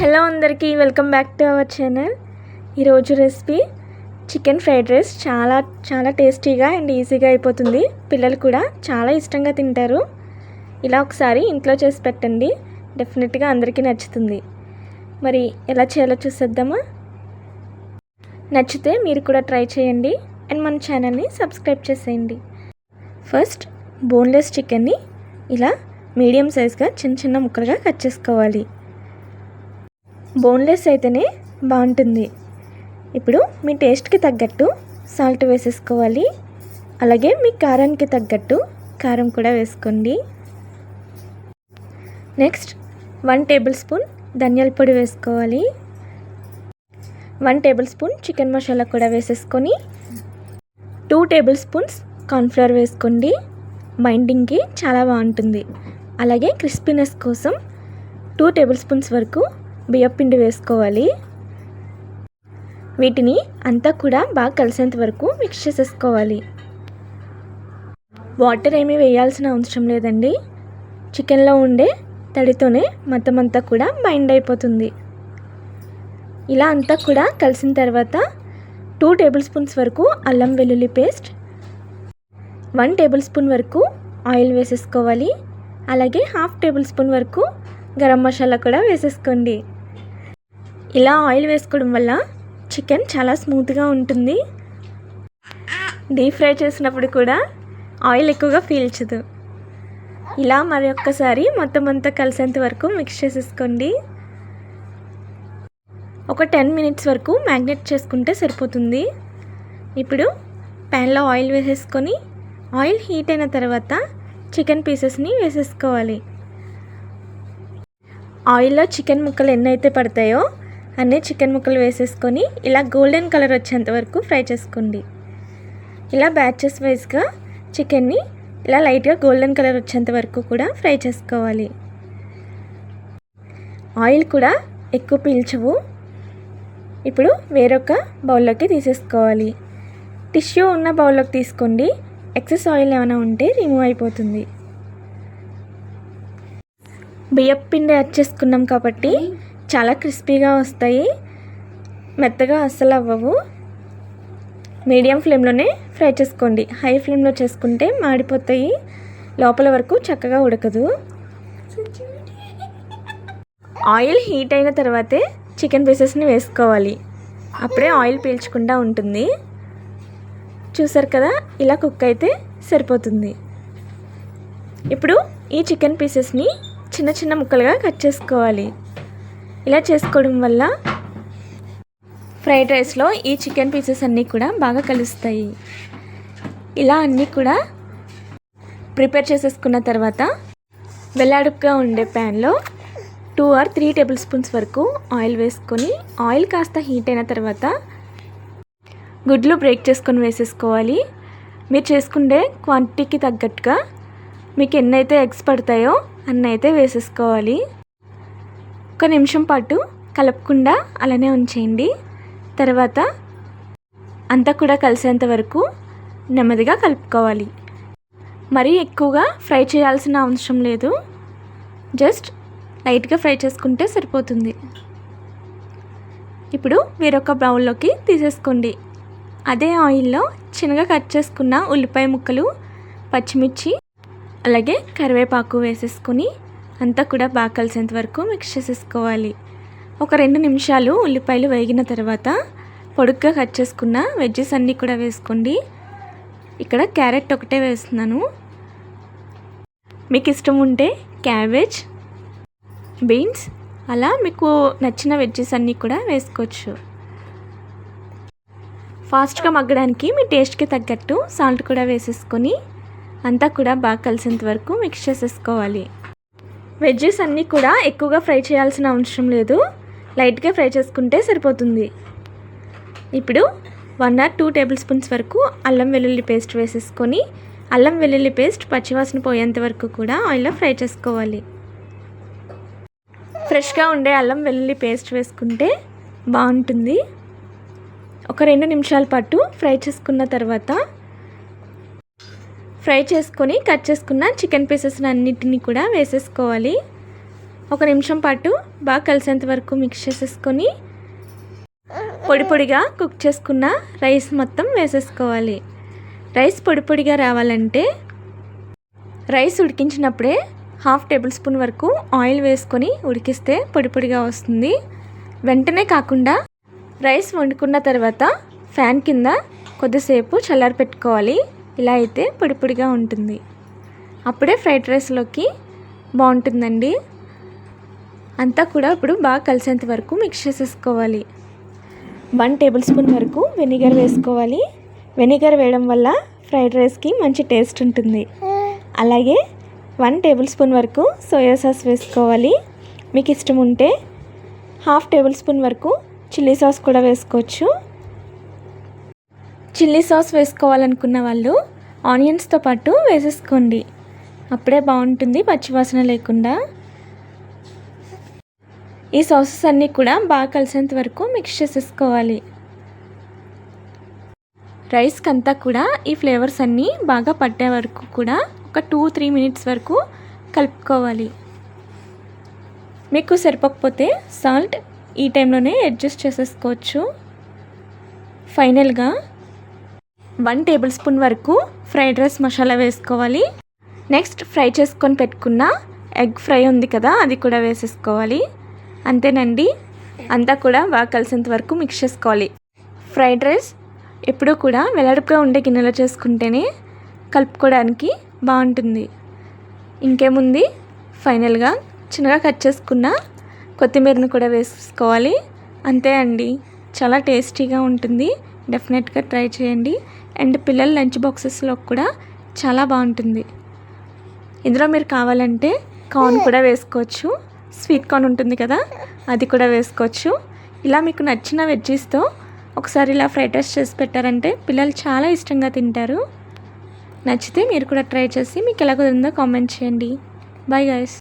Hello అందరికీ welcome back to our channel. ఈరోజు recipe chicken fried rice. చాలా చాలా టేస్టీగా అండ్ ఈజీగా అయిపోతుంది. పిల్లలు కూడా చాలా ఇష్టంగా తింటారు. ఇలా ఒకసారి ఇంట్లో చేసి పెట్టండి, డెఫినెట్గా అందరికీ నచ్చుతుంది. మరి ఎలా చేయాలో చూసేద్దామా? నచ్చితే మీరు కూడా ట్రై చేయండి అండ్ మన ఛానల్ని సబ్స్క్రైబ్ చేసేయండి. ఫస్ట్ బోన్లెస్ చికెన్ని ఇలా మీడియం సైజ్గా చిన్న చిన్న ముక్కలుగా కట్ చేసుకోవాలి. బోన్లెస్ అయితేనే బాగుంటుంది. ఇప్పుడు మీ టేస్ట్కి తగ్గట్టు సాల్ట్ వేసేసుకోవాలి. అలాగే మీ కారానికి తగ్గట్టు కారం కూడా వేసుకోండి. నెక్స్ట్ 1 టేబుల్ స్పూన్ ధనియాల పొడి వేసుకోవాలి. 1 టేబుల్ స్పూన్ చికెన్ మసాలా కూడా వేసేసుకొని 2 టేబుల్ స్పూన్స్ కార్న్ఫ్లవర్ వేసుకోండి. బైండింగ్కి చాలా బాగుంటుంది. అలాగే క్రిస్పీనెస్ కోసం 2 టేబుల్ స్పూన్స్ వరకు బియ్యపిండి వేసుకోవాలి. వీటిని అంతా కూడా బాగా కలిసేంత వరకు మిక్స్ చేసేసుకోవాలి. వాటర్ ఏమీ వేయాల్సిన అవసరం లేదండి. చికెన్లో ఉండే తడితోనే మొత్తం అంతా కూడా బైండ్ అయిపోతుంది. ఇలా అంతా కూడా కలిసిన తర్వాత 2 టేబుల్ స్పూన్స్ వరకు అల్లం వెల్లుల్లి పేస్ట్, 1 టేబుల్ స్పూన్ వరకు ఆయిల్ వేసేసుకోవాలి. అలాగే 1/2 టేబుల్ స్పూన్ వరకు గరం మసాలా కూడా వేసేసుకోండి. ఇలా ఆయిల్ వేసుకోవడం వల్ల చికెన్ చాలా స్మూత్గా ఉంటుంది. డీప్ ఫ్రై చేసినప్పుడు కూడా ఆయిల్ ఎక్కువగా పీల్చదు. ఇలా మరి ఒక్కసారి మొత్తం అంతా కలిసేంత వరకు మిక్స్ చేసేసుకోండి. ఒక 10 మినిట్స్ వరకు మ్యాగ్నేట్ చేసుకుంటే సరిపోతుంది. ఇప్పుడు ప్యాన్లో ఆయిల్ వేసేసుకొని ఆయిల్ హీట్ అయిన తర్వాత చికెన్ పీసెస్ని వేసేసుకోవాలి. ఆయిల్లో చికెన్ ముక్కలు ఎన్నైతే పడతాయో అన్నీ చికెన్ ముక్కలు వేసేసుకొని ఇలా గోల్డెన్ కలర్ వచ్చేంత వరకు ఫ్రై చేసుకోండి. ఇలా బ్యాచెస్ వైజ్గా చికెన్ని ఇలా లైట్గా గోల్డెన్ కలర్ వచ్చేంత వరకు కూడా ఫ్రై చేసుకోవాలి. ఆయిల్ కూడా ఎక్కువ పీల్చవు. ఇప్పుడు వేరొక బౌల్లోకి తీసేసుకోవాలి. టిష్యూ ఉన్న బౌల్లోకి తీసుకోండి. ఎక్సెస్ ఆయిల్ ఏమైనా ఉంటే రిమూవ్ అయిపోతుంది. బియ్యపు పిండి యాడ్ చేసుకున్నాం కాబట్టి చాలా క్రిస్పీగా వస్తాయి. మెత్తగా అస్సలు అవ్వవు. మీడియం ఫ్లేమ్లోనే ఫ్రై చేసుకోండి. హై ఫ్లేమ్లో చేసుకుంటే మాడిపోతాయి, లోపల వరకు చక్కగా ఉడకదు. ఆయిల్ హీట్ అయిన తర్వాతే చికెన్ పీసెస్ని వేసుకోవాలి. అప్పుడే ఆయిల్ పీల్చకుండా ఉంటుంది. చూసారు కదా, ఇలా కుక్ అయితే సరిపోతుంది. ఇప్పుడు ఈ చికెన్ పీసెస్ని చిన్న చిన్న ముక్కలుగా కట్ చేసుకోవాలి. ఇలా చేసుకోవడం వల్ల ఫ్రైడ్ రైస్లో ఈ చికెన్ పీసెస్ అన్నీ కూడా బాగా కలుస్తాయి. ఇలా అన్నీ కూడా ప్రిపేర్ చేసేసుకున్న తర్వాత వెల్లాడుపుగా ఉండే ప్యాన్లో 2 or 3 టేబుల్ స్పూన్స్ వరకు ఆయిల్ వేసుకొని ఆయిల్ కాస్త హీట్ అయిన తర్వాత గుడ్లు బ్రేక్ చేసుకొని వేసేసుకోవాలి. మీరు చేసుకుంటే క్వాంటిటీకి తగ్గట్టుగా మీకు ఎన్నైతే ఎగ్స్ పడతాయో అన్నైతే వేసేసుకోవాలి. 1 నిమిషం పాటు కలపకుండా అలానే ఉంచేయండి. తర్వాత అంతా కూడా కలిసేంత వరకు నెమ్మదిగా కలుపుకోవాలి. మరీ ఎక్కువగా ఫ్రై చేయాల్సిన అవసరం లేదు. జస్ట్ లైట్గా ఫ్రై చేసుకుంటే సరిపోతుంది. ఇప్పుడు వేరొక బౌల్లోకి తీసేసుకోండి. అదే ఆయిల్లో చిన్నగా కట్ చేసుకున్న ఉల్లిపాయ ముక్కలు, పచ్చిమిర్చి, అలాగే కరివేపాకు వేసేసుకొని అంతా కూడా బాగా కలిసేంత వరకు మిక్స్ చేసేసుకోవాలి. ఒక 2 నిమిషాలు ఉల్లిపాయలు వేగిన తర్వాత పొడుగ్గా కట్ చేసుకున్న వెజ్జెస్ అన్నీ కూడా వేసుకోండి. ఇక్కడ క్యారెట్ ఒకటే వేస్తున్నాను. మీకు ఇష్టం ఉంటే క్యాబేజ్, బీన్స్, అలా మీకు నచ్చిన వెజ్జెస్ అన్నీ కూడా వేసుకోవచ్చు. ఫాస్ట్గా మగ్గడానికి మీ టేస్ట్కి తగ్గట్టు సాల్ట్ కూడా వేసేసుకొని అంతా కూడా బాగా కలిసేంత వరకు మిక్స్ చేసేసుకోవాలి. వెజ్జెస్ అన్నీ కూడా ఎక్కువగా ఫ్రై చేయాల్సిన అవసరం లేదు. లైట్గా ఫ్రై చేసుకుంటే సరిపోతుంది. ఇప్పుడు 1 or 2 టేబుల్ స్పూన్స్ వరకు అల్లం వెల్లుల్లి పేస్ట్ వేసేసుకొని అల్లం వెల్లుల్లి పేస్ట్ పచ్చివాసన పోయేంత వరకు కూడా ఆయిల్లో ఫ్రై చేసుకోవాలి. ఫ్రెష్గా ఉండే అల్లం వెల్లుల్లి పేస్ట్ వేసుకుంటే బాగుంటుంది. ఒక 2 నిమిషాల పాటు ఫ్రై చేసుకున్న తర్వాత ఫ్రై చేసుకొని కట్ చేసుకున్న చికెన్ పీసెస్ అన్నిటిని కూడా వేసేసుకోవాలి. 1 నిమిషం పాటు బాగా కలిసేంత వరకు మిక్స్ చేసేసుకొని పొడి పొడిగా కుక్ చేసుకున్న రైస్ మొత్తం వేసేసుకోవాలి. రైస్ పొడి పొడిగా రావాలంటే రైస్ ఉడికించినప్పుడే 1/2 టేబుల్ స్పూన్ వరకు ఆయిల్ వేసుకొని ఉడికిస్తే పొడి పొడిగా వస్తుంది. వెంటనే కాకుండా రైస్ వండుకున్న తర్వాత ఫ్యాన్ కింద కొద్దిసేపు చల్లారి పెట్టుకోవాలి. ఇలా అయితే పొడి పొడిగా ఉంటుంది. అప్పుడే ఫ్రైడ్ రైస్లోకి బాగుంటుందండి. అంతా కూడా ఇప్పుడు బాగా కలిసేంత వరకు మిక్స్ చేసేసుకోవాలి. 1 టేబుల్ స్పూన్ వరకు వెనిగర్ వేసుకోవాలి. వెనిగర్ వేయడం వల్ల ఫ్రైడ్ రైస్కి మంచి టేస్ట్ ఉంటుంది. అలాగే 1 టేబుల్ స్పూన్ వరకు సోయా సాస్ వేసుకోవాలి. మీకు ఇష్టం ఉంటే 1/2 టేబుల్ స్పూన్ వరకు చిల్లీ సాస్ కూడా వేసుకోవచ్చు. చిల్లీ సాస్ వేసుకోవాలనుకున్న వాళ్ళు ఆనియన్స్తో పాటు వేసేసుకోండి. అప్పుడే బాగుంటుంది, పచ్చివాసన లేకుండా. ఈ సాసెస్ అన్నీ కూడా బాగా కలిసేంత వరకు మిక్స్ చేసేసుకోవాలి. రైస్కి అంతా కూడా ఈ ఫ్లేవర్స్ అన్నీ బాగా పట్టే వరకు కూడా ఒక 2-3 మినిట్స్ వరకు కలుపుకోవాలి. మీకు సరిపోకపోతే సాల్ట్ ఈ టైంలోనే అడ్జస్ట్ చేసేసుకోవచ్చు. ఫైనల్గా 1 టేబుల్ స్పూన్ వరకు ఫ్రైడ్ రైస్ మసాలా వేసుకోవాలి. నెక్స్ట్ ఫ్రై చేసుకొని పెట్టుకున్న ఎగ్ ఫ్రై ఉంది కదా, అది కూడా వేసేసుకోవాలి. అంతేనండి, అంతా కూడా బాగా కలిసేంత వరకు మిక్స్ చేసుకోవాలి. ఫ్రైడ్ రైస్ ఎప్పుడూ కూడా వెడల్పుగా ఉండే గిన్నెలో చేసుకుంటేనే కలుపుకోవడానికి బాగుంటుంది. ఇంకేముంది, ఫైనల్గా చిన్నగా కట్ చేసుకున్న కొత్తిమీరను కూడా వేసుకోవాలి. అంతే అండి, చాలా టేస్టీగా ఉంటుంది. డెఫినెట్గా ట్రై చేయండి. అండ్ పిల్లల లంచ్ బాక్సెస్లో కూడా చాలా బాగుంటుంది. ఇందులో మీరు కావాలంటే కార్న్ కూడా వేసుకోవచ్చు. స్వీట్ కార్న్ ఉంటుంది కదా, అది కూడా వేసుకోవచ్చు. ఇలా మీకు నచ్చిన వెజ్జీస్తో ఒకసారి ఇలా ఫ్రైడ్ రైస్ చేసి పెట్టారంటే పిల్లలు చాలా ఇష్టంగా తింటారు. నచ్చితే మీరు కూడా ట్రై చేసి మీకు ఎలా కుదిరిందో కామెంట్ చేయండి. Bye guys.